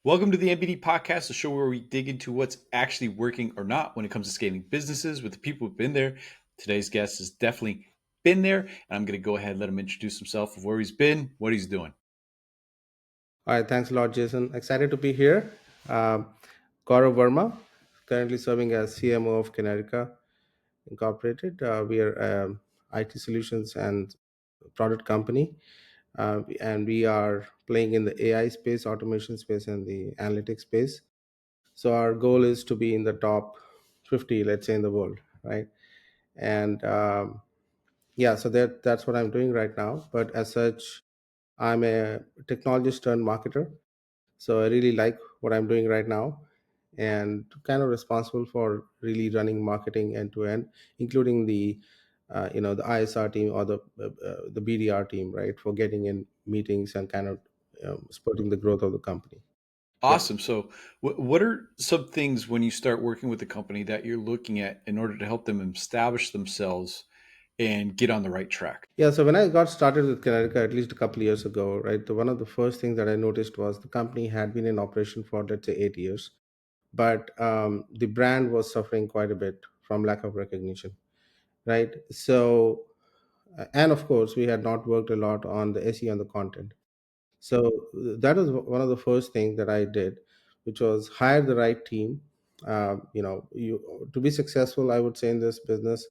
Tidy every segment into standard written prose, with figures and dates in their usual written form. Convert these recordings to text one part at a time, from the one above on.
Welcome to the MBD podcast, the show where we dig into what's actually working or not when it comes to scaling businesses with the people who've been there. Today's guest has definitely been there, and I'm going to go ahead and let him introduce himself of where he's been, what he's doing. All right, thanks a lot, Jason. Excited to be here. Gaurav Verma, currently serving as CMO of Kinerika Incorporated. We are IT solutions and product company, and we are playing in the AI space, automation space, and the analytics space. So our goal is to be in the top 50, let's say, in the world, right? And yeah, so that's what I'm doing right now. But as such, I'm a technologist turned marketer. So I really like what I'm doing right now and kind of responsible for really running marketing end to end, including the ISR team or the BDR team, right, for getting in meetings and kind of supporting the growth of the company. Yeah. Awesome. So, what are some things when you start working with a company that you're looking at in order to help them establish themselves and get on the right track? Yeah. So when I got started with Connecticut at least a couple of years ago, right, one of the first things that I noticed was the company had been in operation for, let's say, 8 years, but the brand was suffering quite a bit from lack of recognition, right? So and of course we had not worked a lot on the SEO and the content. So that was one of the first things that I did, which was hire the right team. You to be successful, I would say, in this business,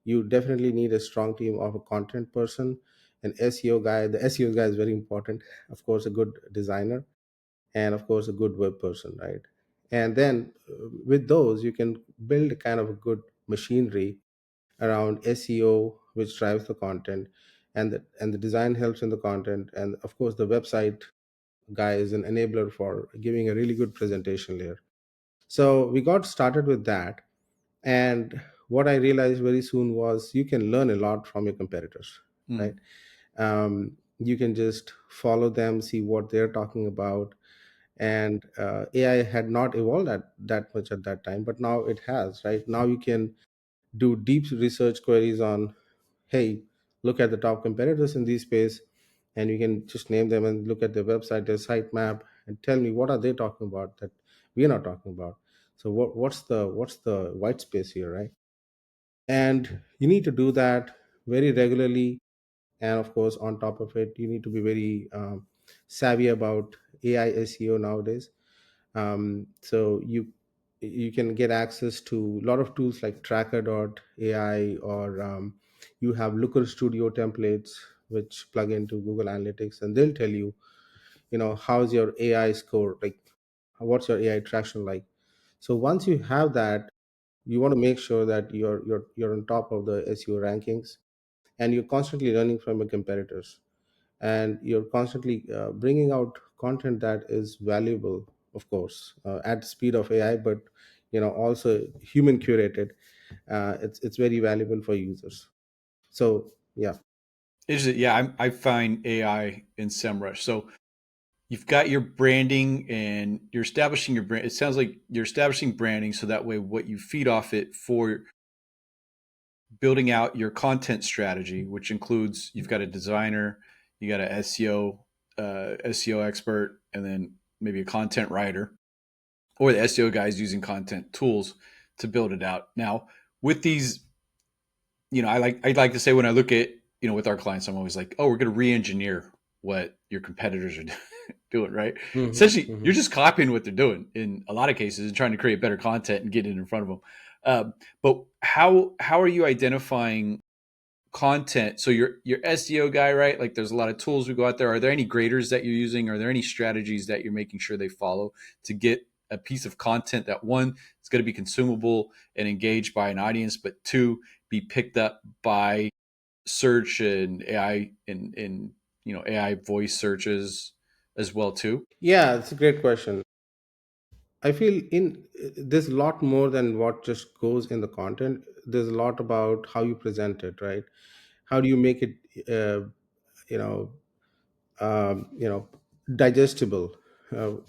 you definitely need a strong team of a content person, an SEO guy. The SEO guy is very important, of course, a good designer, and of course a good web person, right? And then with those you can build kind of a good machinery around SEO, which drives the content, and the design helps in the content, and of course the website guy is an enabler for giving a really good presentation layer. So we got started with that, and what I realized very soon was you can learn a lot from your competitors, right? Hmm. You can just follow them, see what they're talking about, and AI had not evolved that much at that time, but now it has, right? Now you can do deep research queries on, hey, look at the top competitors in this space, and you can just name them and look at their website, their site map, and tell me what are they talking about that we're not talking about. So what's the white space here, right? And you need to do that very regularly, and of course on top of it you need to be very savvy about AI SEO nowadays. So you can get access to a lot of tools like tracker.ai, or you have Looker Studio templates which plug into Google Analytics, and they'll tell you, how's your AI score, like what's your AI traction like. So once you have that, you want to make sure that you're on top of the SEO rankings, and you're constantly learning from your competitors, and you're constantly bringing out content that is valuable, of course, at the speed of AI, but also human curated. It's very valuable for users. So yeah. Is it? Yeah, I find AI in SEMrush. So you've got your branding and you're establishing your brand. It sounds like you're establishing branding so that way what you feed off it for building out your content strategy, which includes you've got a designer, you got a SEO expert, and then maybe a content writer or the SEO guys using content tools to build it out. Now, with these, I like to say when I look at with our clients, I'm always like, oh, we're going to re-engineer what your competitors are doing, right? Essentially, you're Hmm. just copying what they're doing in a lot of cases and trying to create better content and get it in front of them. But how are you identifying content? So your SEO guy, right? Like there's a lot of tools we go out there. Are there any graders that you're using? Are there any strategies that you're making sure they follow to get a piece of content that one is going to be consumable and engaged by an audience, but two, be picked up by search and AI and AI voice searches as well too? Yeah, it's a great question. I feel in there's a lot more than what just goes in the content. There's a lot about how you present it, right? How do you make it you know you know digestible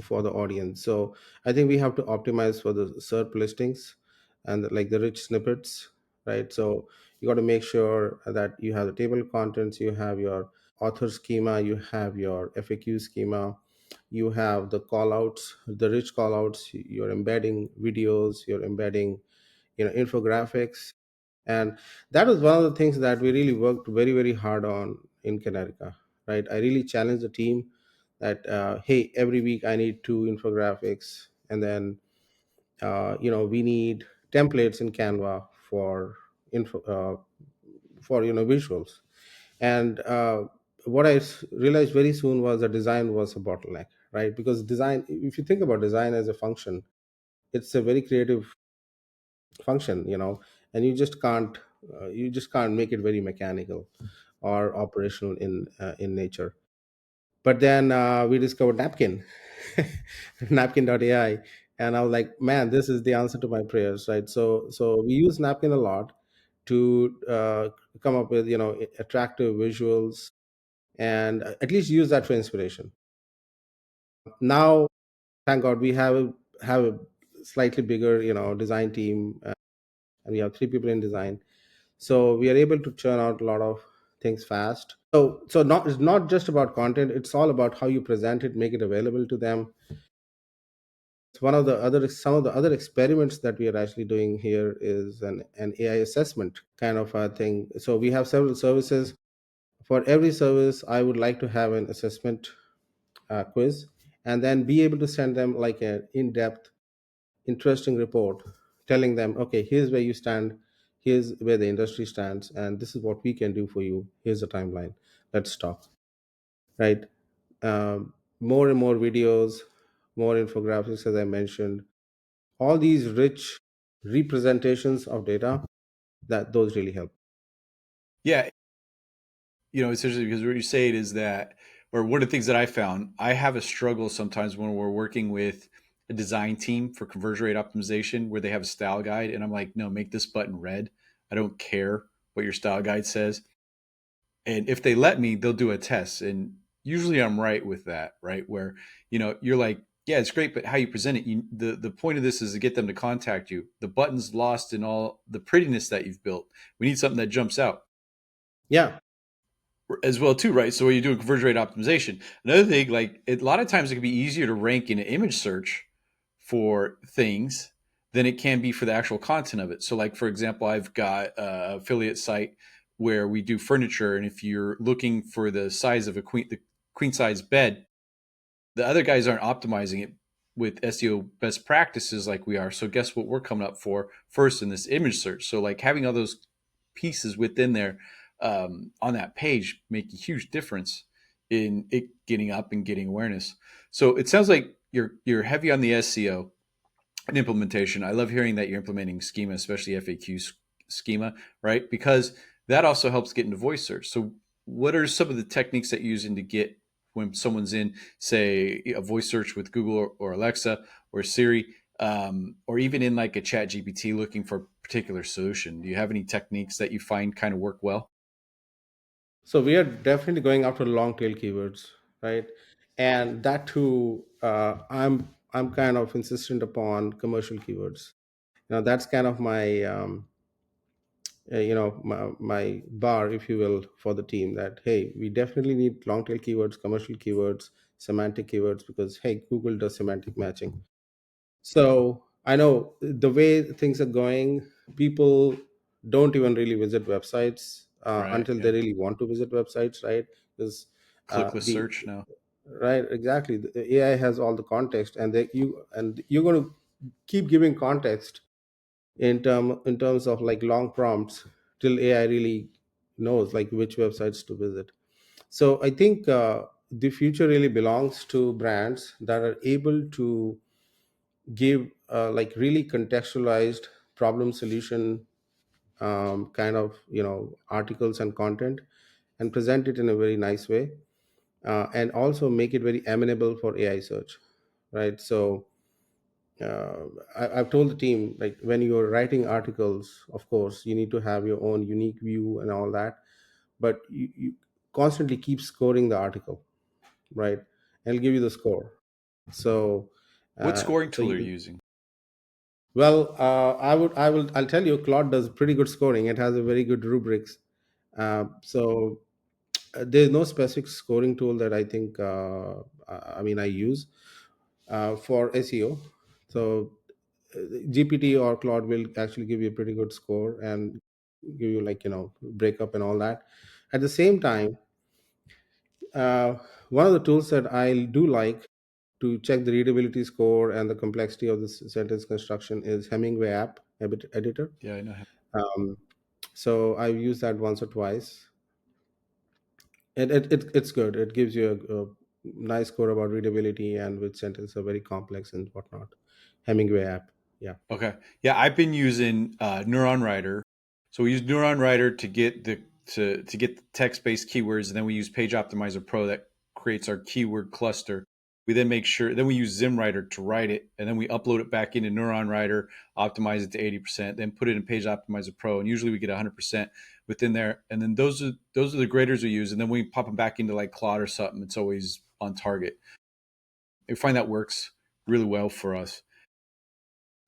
for the audience. So I think we have to optimize for the SERP listings and like the rich snippets, right? So you got to make sure that you have the table of contents, you have your author schema, you have your FAQ schema, You have the call outs, the rich call outs. You're embedding videos, you're embedding, infographics. And that was one of the things that we really worked very, very hard on in Canerica, right? I really challenged the team that, hey, every week I need two infographics, and then, we need templates in Canva for info, for visuals. And what realized very soon was that design was a bottleneck, right? Because design, if you think about design as a function, it's a very creative function, and you just can't make it very mechanical or operational in nature. But then we discovered napkin, napkin.ai, and I was like, man, this is the answer to my prayers, right? So we use napkin a lot to come up with attractive visuals, and at least use that for inspiration. Now, thank God, we have a slightly bigger design team, and we have three people in design, so we are able to churn out a lot of things fast. So not it's not just about content, it's all about how you present it, make it available to them. It's one of the other some of the other experiments that we are actually doing here is an AI assessment kind of a thing. So we have several services. For every service, I would like to have an assessment quiz, and then be able to send them like an in-depth, interesting report telling them, okay, here's where you stand, here's where the industry stands, and this is what we can do for you. Here's the timeline. Let's talk, right? More and more videos, more infographics, as I mentioned, all these rich representations of data, that those really help. Yeah, it's interesting because what you're saying is that, or one of the things that I found, I have a struggle sometimes when we're working with a design team for conversion rate optimization where they have a style guide, and I'm like, no, make this button red. I don't care what your style guide says. And if they let me, they'll do a test. And usually I'm right with that, right? Where, you're like, yeah, it's great, but how you present it, the point of this is to get them to contact you. The button's lost in all the prettiness that you've built. We need something that jumps out Yeah. as well too, right? So when you're doing conversion rate optimization, another thing, like a lot of times it can be easier to rank in an image search for things than it can be for the actual content of it. So like for example, I've got a affiliate site where we do furniture, and if you're looking for the size of the queen size bed, the other guys aren't optimizing it with SEO best practices like we are. So guess what we're coming up for first in this image search. So like having all those pieces within there on that page make a huge difference in it getting up and getting awareness. So it sounds like you're heavy on the SEO and implementation. I love hearing that you're implementing schema, especially FAQ schema, right? Because that also helps get into voice search. So, what are some of the techniques that you're using to get when someone's in, say, a voice search with Google or Alexa or Siri, or even in like a Chat GPT looking for a particular solution? Do you have any techniques that you find kind of work well? So we are definitely going after long tail keywords, right? And that too, I'm kind of insistent upon commercial keywords. That's kind of my my bar, if you will, for the team. That, hey, we definitely need long tail keywords, commercial keywords, semantic keywords, because hey, Google does semantic matching. So I know the way things are going, people don't even really visit websites Right. until they Yeah. really want to visit websites, right? Because Clickless the search now. right, exactly, the AI has all the context, and you're going to keep giving context in terms of like long prompts till AI really knows like which websites to visit. So I think the future really belongs to brands that are able to give like really contextualized problem solution kind of articles and content, and present it in a very nice way, and also make it very amenable for AI search, right? So uh, I've told the team, like, when you're writing articles, of course you need to have your own unique view and all that, but you constantly keep scoring the article, right? And it'll give you the score. So What scoring so tool are you you, using? well, I'll tell you, Claude does pretty good scoring. It has a very good rubrics. So there's no specific scoring tool that I think I use for SEO. So GPT or Claude will actually give you a pretty good score and give you, like, breakup and all that. At the same time, uh, one of the tools that I do like to check the readability score and the complexity of the sentence construction is Hemingway app editor. Yeah, I know him. Um, so I've used that once or twice. It's good. It gives you a nice score about readability and which sentences are very complex and whatnot. Hemingway app. Yeah. Okay. Yeah, I've been using Neuron Writer. So we use Neuron Writer to get the to get the text-based keywords, and then we use Page Optimizer Pro that creates our keyword cluster. We then make sure then we use ZimWriter to write it, and then we upload it back into Neuron Writer, optimize it to 80%, then put it in Page Optimizer Pro, and usually we get 100% within there. And then those are the graders we use, and then we pop them back into like Claude or something. It's always on target. I find that works really well for us.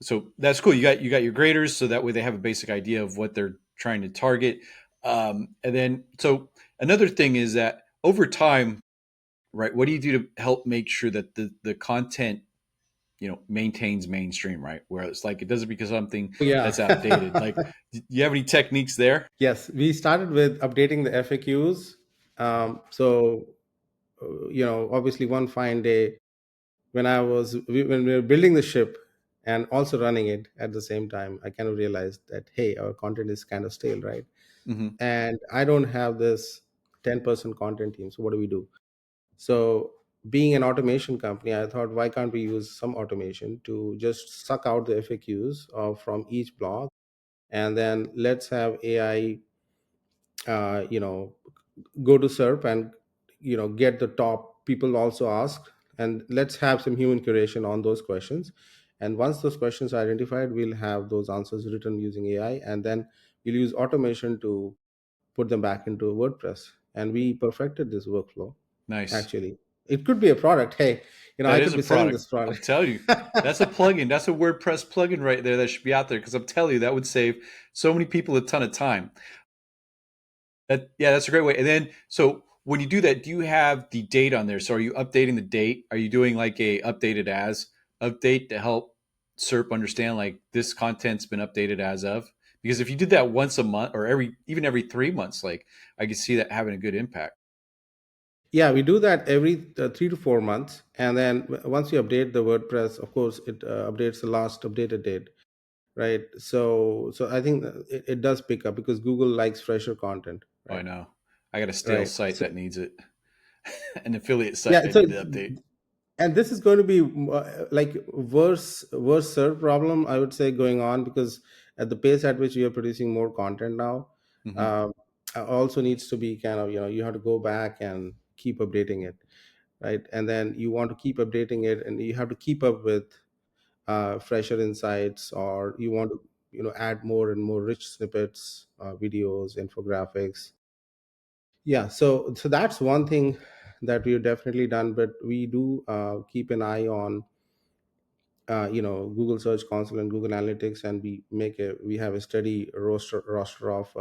So that's cool. You got your graders, so that way they have a basic idea of what they're trying to target. And then, so another thing is that over time, right? What do you do to help make sure that the content maintains mainstream, right? Where it's like it doesn't become something Yeah. that's outdated. Like, do you have any techniques there? Yes, we started with updating the FAQs. Obviously, one fine day when we were building the ship and also running it at the same time, I kind of realized that, hey, our content is kind of stale, right? Hmm. And I don't have this 10% content team. So what do we do? So, being an automation company, I thought, why can't we use some automation to just suck out the FAQs from each blog, and then let's have AI, uh, you know, go to SERP and get the top people also ask, and let's have some human curation on those questions. And once those questions are identified, we'll have those answers written using AI, and then we'll use automation to put them back into WordPress. And we perfected this workflow. Nice. Actually, it could be a product. Hey, That I is could a be selling product. this I'm product. telling you, that's a plugin. That's a WordPress plugin right there that should be out there because I'm telling you that would save so many people a ton of time. That's a great way. And then, so when you do that, do you have the date on there? So are you updating the date? Are you doing like a updated as update to help SERP understand like this content's been updated as of? Because if you did that once a month or every 3 months, like I could see that having a good impact. Yeah, we do that every 3 to 4 months, and then once you update the WordPress, of course, it updates the last updated date, right? So I think that it does pick up because Google likes fresher content, Oh, I right? know. I got a stale Right. site So that needs it, an affiliate site yeah, I so need to update. and this is going to be like worse serve problem, I would say, going on, because at the pace at which we are producing more content now, Hmm. um, also needs to be kind of, you have to go back and keep updating it, right? And then you want to keep updating it, and you have to keep up with fresher insights, or you want to add more and more rich snippets, videos, infographics. Yeah, so that's one thing that we've definitely done, but we do keep an eye on Google Search Console and Google Analytics, and we have a steady roster of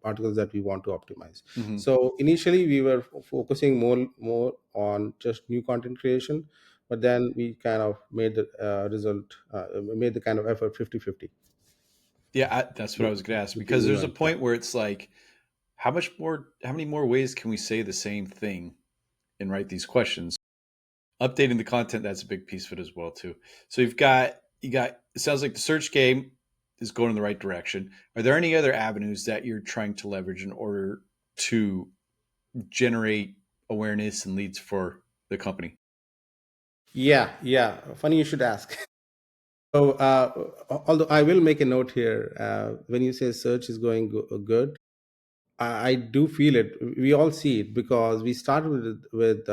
articles that we want to optimize. Hmm. So initially we were focusing more on just new content creation, but then we kind of made the kind of effort 50-50 Yeah, that's what I was going to ask with the because new there's a one. Yeah. point where it's like, how many more ways can we say the same thing and write these questions? Updating the content, that's a big piece of it as well too. So you got it sounds like the search game is going in the right direction. Are there any other avenues that you're trying to leverage in order to generate awareness and leads for the company? Yeah, funny you should ask. So, although I will make a note here, when you say search is going good, I do feel it. We all see it because we started with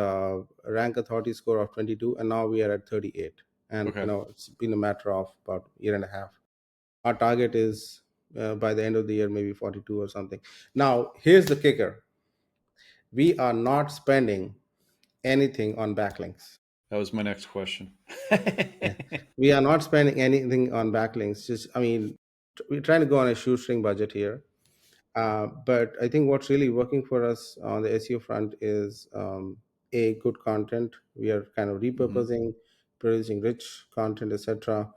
rank authority score of 22, and now we are at 38. And Okay. it's been a matter of about a year and a half. Our target is by the end of the year maybe 42 or something. Now, here's the kicker: we are not spending anything on backlinks. That was my next question. Yeah, we are not spending anything on backlinks. Just, I mean, we're trying to go on a shoestring budget here. But I think what's really working for us on the SEO front is a good content. We are kind of Hmm. repurposing, producing rich content, etc.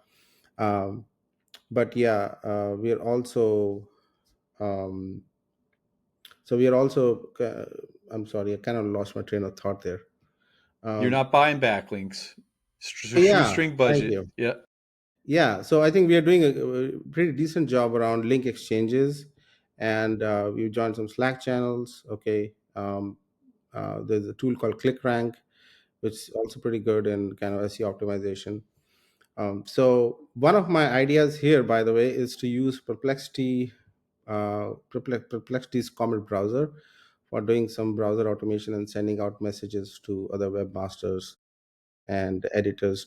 Um, but yeah, we are also um, so we are also. I'm sorry, I kind of lost my train of thought there. You're Um, not buying backlinks. yeah, Shoestring thank budget. you. Yeah, Yeah, so I think we are doing a pretty decent job around link exchanges, and we've joined some Slack channels. Okay, there's a tool called ClickRank, which is also pretty good in kind of SEO optimization. So one of my ideas here, by the way, is to use Perplexity's Comet browser for doing some browser automation and sending out messages to other webmasters and editors.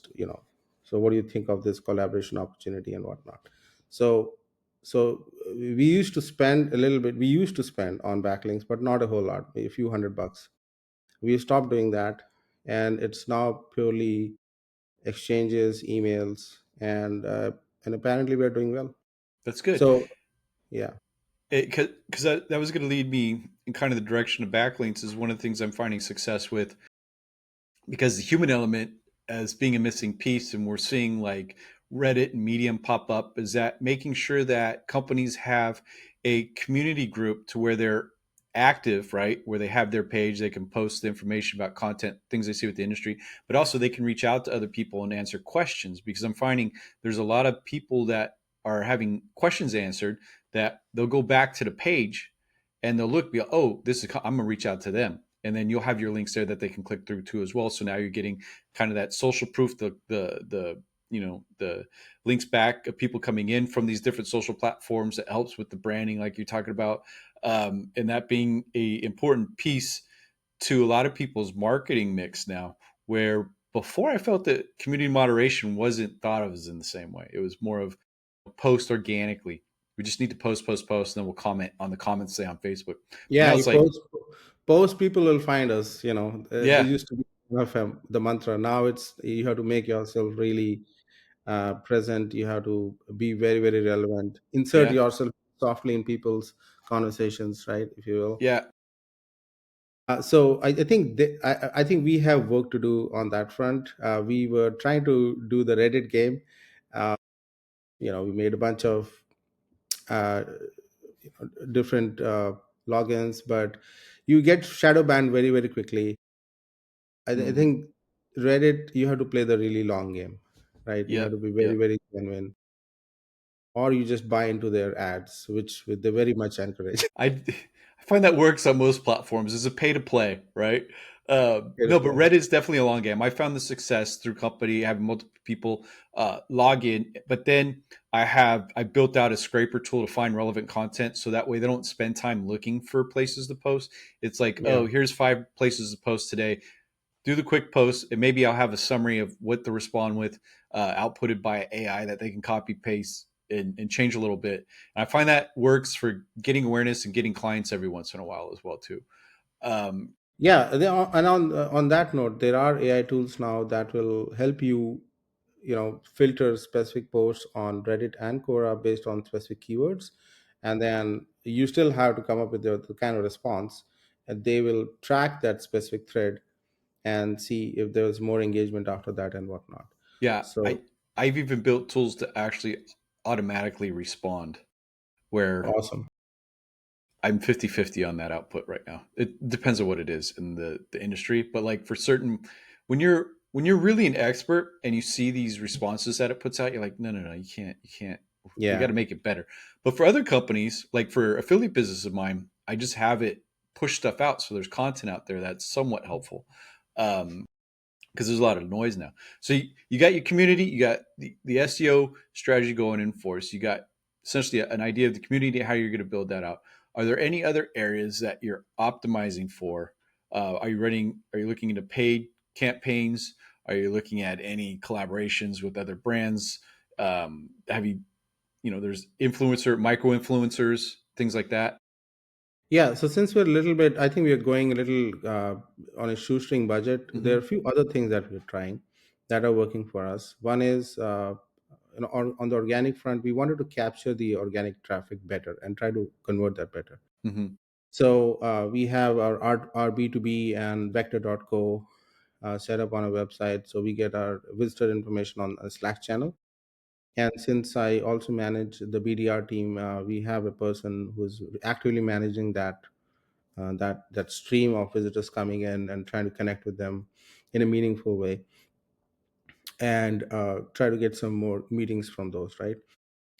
So what do you think of this collaboration opportunity and whatnot? So so we used to spend a little bit. We used to spend on backlinks, but not a whole lot, maybe a few $100. We stopped doing that, and it's now purely exchanges, emails, and apparently we're doing well. that's good. So yeah. Because that was going to lead me in kind of the direction of backlinks is one of the things I'm finding success with because the human element as being a missing piece, and we're seeing like Reddit and Medium pop up, is that making sure that companies have a community group to where they're active, right? Where they have their page, they can post the information about content, things they see with the industry, but also they can reach out to other people and answer questions because I'm finding there's a lot of people that are having questions answered that they'll go back to the page and they'll look, be like, oh, this is, I'm gonna reach out to them, and then you'll have your links there that they can click through to as well. So now you're getting kind of that social proof, the the links back of people coming in from these different social platforms that helps with the branding, like you're talking about, and that being a important piece to a lot of people's marketing mix now. Where before I felt that community moderation wasn't thought of as in the same way. It was more of post organically. We just need to post, and then we'll comment on the comments, say on Facebook. But Yeah, now you it's like, post, people will find us. There yeah, used to be one of the mantra. Now it's you have to make yourself really present. You have to be very, very relevant. Insert yeah, yourself softly in people's conversations, right? If you will. yeah. So I think I think we have work to do on that front. We were trying to do the Reddit game. Uh, we made a bunch of uh, different logins, but you get shadow banned very, very quickly. I Hmm. think Reddit, you have to play the really long game, right? You have Yep, to be very, yep. very genuine, or you just buy into their ads, which they very much encourage. I find that works on most platforms. It's a pay to play, right? Fair to No, but play. Reddit is definitely a long game. I found the success through company having multiple people log in, but then I built out a scraper tool to find relevant content, so that way they don't spend time looking for places to post. It's like, Yeah. oh, here's 5 places to post today. Do the quick post, and maybe I'll have a summary of what to respond with, outputted by AI that they can copy paste and change a little bit. And I find that works for getting awareness and getting clients every once in a while as well too. Um, Yeah, and on that note, there are AI tools now that will help you, filter specific posts on Reddit and Quora based on specific keywords, and then you still have to come up with the kind of response, and they will track that specific thread and see if there's more engagement after that and whatnot. yeah, So I've even built tools to actually automatically respond where awesome. I'm 50-50 on that output right now. It depends on what it is in the industry, but like for certain, when you're really an expert and you see these responses that it puts out, you're like, no, no, no, you can't. We got Yeah. to make it better. But for other companies, like for affiliate business of mine, I just have it push stuff out, so there's content out there that's somewhat helpful. Because there's a lot of noise now. So you got your community, you got the SEO strategy going in force, you got essentially an idea of the community, how you're going to build that out. Are there any other areas that you're optimizing for? Are you looking into paid campaigns? Are you looking at any collaborations with other brands? Have you, there's micro influencers, things like that. Yeah, so since we're a little bit, I think we are going a little on a shoestring budget. There are Hmm. a few other things that we're trying that are working for us. One is, on the organic front, we wanted to capture the organic traffic better and try to convert that better. Hmm. So we have our B2B and vector.co set up on a website. So we get our visitor information on a Slack channel. And since I also manage the BDR team, we have a person who's actively managing that stream of visitors coming in and trying to connect with them in a meaningful way, and try to get some more meetings from those, right?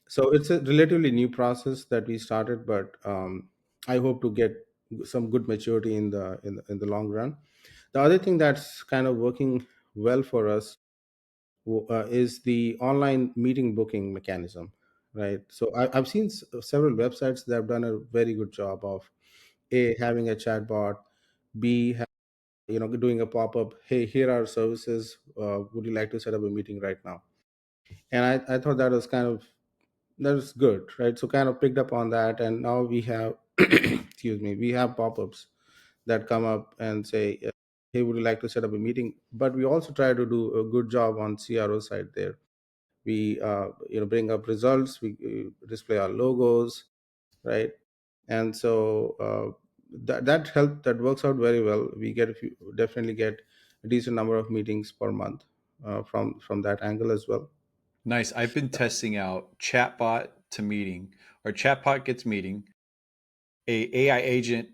So it's a relatively new process that we started, but I hope to get some good maturity in the long run. The other thing that's kind of working well for us is the online meeting booking mechanism, right? So I've seen several websites that have done a very good job of a having a chatbot, b doing a pop-up, hey, here are services, would you like to set up a meeting right now? And I thought that was kind of, that was good, right? So kind of picked up on that, and now we have excuse me, we have pop-ups that come up and say, hey, would you like to set up a meeting? But we also try to do a good job on CRO side there. We bring up results, we display our logos, right? And so that works out very well. We get a few, definitely get a decent number of meetings per month from that angle as well. Nice. I've been testing out chatbot to meeting, or chatbot gets meeting. A AI agent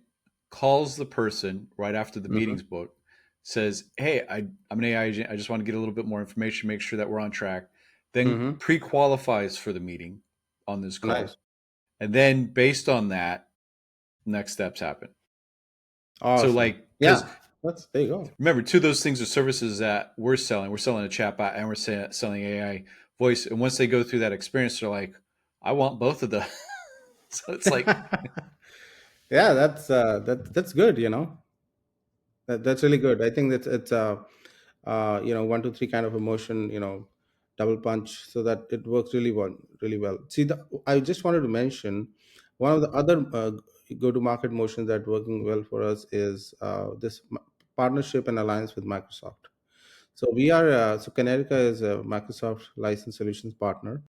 calls the person right after the Hmm. meeting's booked, says, "Hey, I'm an AI agent. I just want to get a little bit more information, make sure that we're on track." Then Hmm. pre-qualifies for the meeting on this Nice. call, and then based on that, next steps happen. So, Awesome. like, because Yeah, that's, there you go. remember, two of those things are services that we're selling. We're selling a chatbot and we're selling AI voice. And once they go through that experience, they're like, "I want both of them." So it's like, Yeah, that's good, that's really good. I think that it's one, two, three kind of emotion, double punch, so that it works really well, really well. See, I just wanted to mention one of the other go-to-market motions that working well for us is this partnership and alliance with Microsoft. So Kinerika is a Microsoft license solutions partner,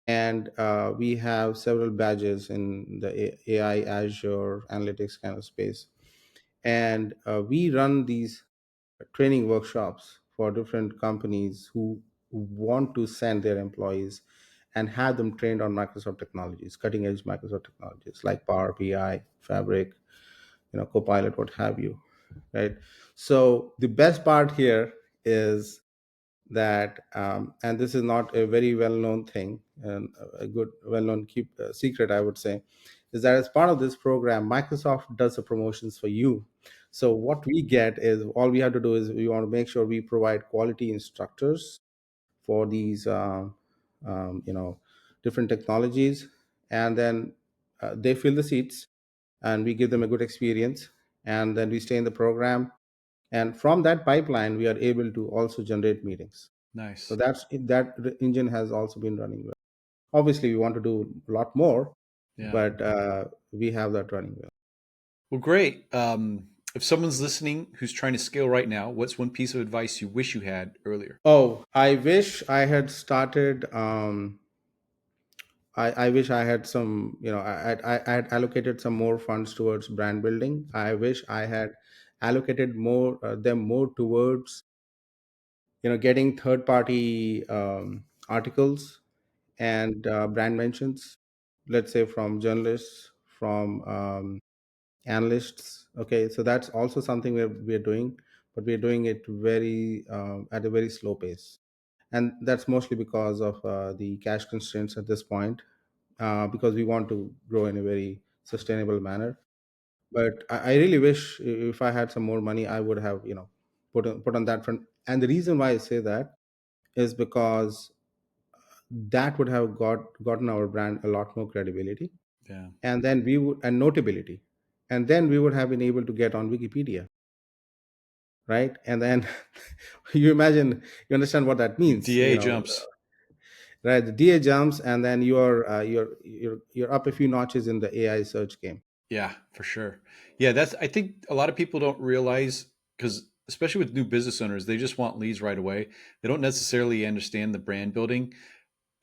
and we have several badges in the AI, Azure, analytics kind of space, and we run these training workshops for different companies who want to send their employees and have them trained on Microsoft technologies, cutting edge Microsoft technologies like Power BI, Fabric, Copilot, what have you, right? So the best part here is that, and this is not a very well known thing, and a good well known keep secret, I would say, is that as part of this program, Microsoft does the promotions for you. So what we get is, all we have to do is we want to make sure we provide quality instructors for these different technologies, and then they fill the seats, and we give them a good experience, and then we stay in the program, and from that pipeline we are able to also generate meetings. So nice. that engine has also been running well. Obviously we want to do a lot more, Yeah. but we have that running well. Well, great. If someone's listening who's trying to scale right now, what's one piece of advice you wish you had earlier? Oh, I wish I had started, I wish I had some, I had allocated some more funds towards brand building. I wish I had allocated more towards, getting third party articles and brand mentions, let's say from journalists, from analysts. Okay, so that's also something we're doing, but we're doing it very at a very slow pace, and that's mostly because of the cash constraints at this point, because we want to grow in a very sustainable manner. But I really wish if I had some more money, I would have, put on that front. And the reason why I say that is because that would have gotten our brand a lot more credibility, Yeah. and then we would, and notability, and then we would have been able to get on Wikipedia, right? And then you imagine, you understand what that Your means, DA jumps. right? The DA jumps, and then you're up a few notches in the AI search game. Yeah, for sure. Yeah, that's, I think a lot of people don't realize, because especially with new business owners, they just want leads right away. They don't necessarily understand the brand building.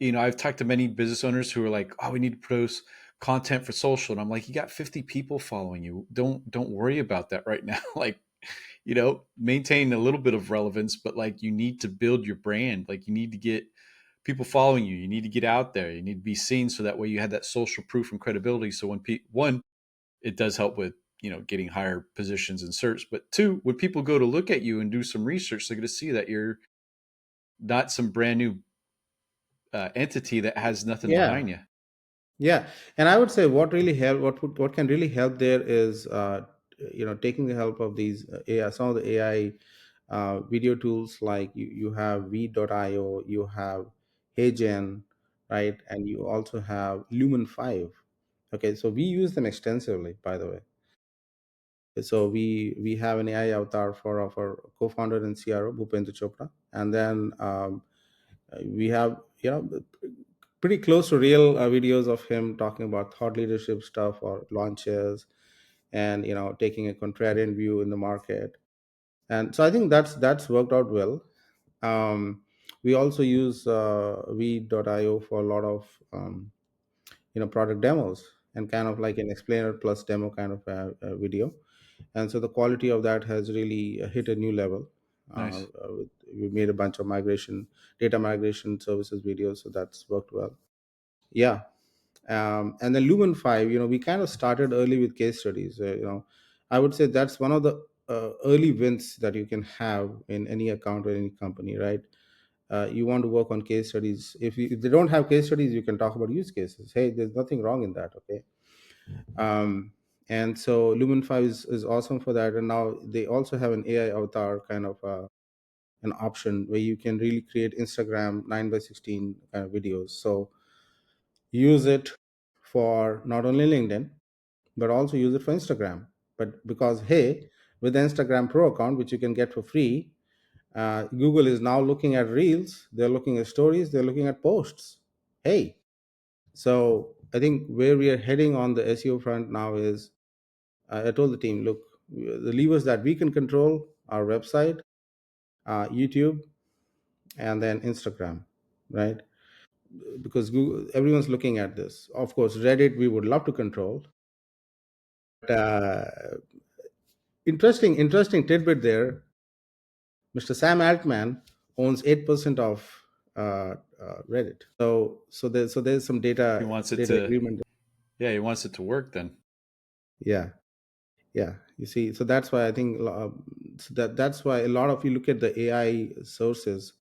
I've talked to many business owners who are like, "Oh, we need to produce content for social. And I'm like, you got 50 people following you. Don't worry about that right now. Like, maintain a little bit of relevance, but like you need to build your brand. Like you need to get people following you. You need to get out there. You need to be seen so that way you have that social proof and credibility. So when one, it does help with, getting higher positions in search, but two, when people go to look at you and do some research, they're going to see that you're not some brand new entity that has nothing Yeah. behind you. Yeah, and I would say what really help, what can really help there is, taking the help of these AI, some of the AI video tools, like you have V.io, you have HeyGen, right, and you also have Lumen 5. Okay, so we use them extensively, by the way. So we have an AI avatar for our co-founder and CRO Bhupendra Chopra, and then we have, pretty close to real videos of him talking about thought leadership stuff or launches, and taking a contrarian view in the market. And so I think that's worked out well. We also use v.io for a lot of product demos, and kind of like an explainer plus demo kind of video. And so the quality of that has really hit a new level. Nice. We made a bunch of data migration services videos, so that's worked well. Yeah. And then Lumen 5, we kind of started early with case studies. I would say that's one of the early wins that you can have in any account or any company, right? You want to work on case studies. If they don't have case studies, you can talk about use cases. Hey, there's nothing wrong in that. Okay. um, and so Lumen 5 is awesome for that. And now they also have an AI avatar kind of an option where you can really create Instagram 9 by 16 kind of videos. So use it for not only LinkedIn, but also use it for Instagram. But because, hey, with the Instagram Pro account, which you can get for free, Google is now looking at reels, they're looking at stories, they're looking at posts. Hey, so I think where we are heading on the SEO front now is, I told the team, look, the levers that we can control are website, YouTube, and then Instagram, right? Because Google, everyone's looking at this. Of course, Reddit, we would love to control. But, interesting tidbit there. Mr. Sam Altman owns 8% of Reddit. So there's some He data wants it data to, agreement. yeah, he wants it to work then. Yeah, yeah. You see, so that's why I think, that's why a lot of, you look at the AI sources,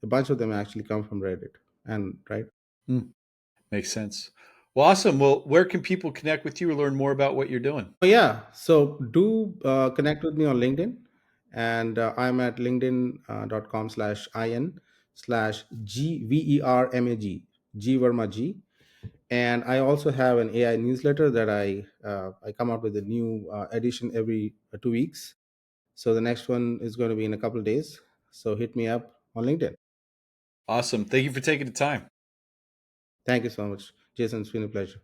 a bunch of them actually come from Reddit, and right. Hmm. Makes sense. Well, awesome. Well, where can people connect with you or learn more about what you're doing? Oh, yeah. So do connect with me on LinkedIn. And I'm at linkedin.com/in/GVERMAG, G Verma G. And I also have an AI newsletter that I come out with a new edition every 2 weeks. So the next one is going to be in a couple of days. So hit me up on LinkedIn. Awesome. Thank you for taking the time. Thank you so much, Jason. It's been a pleasure.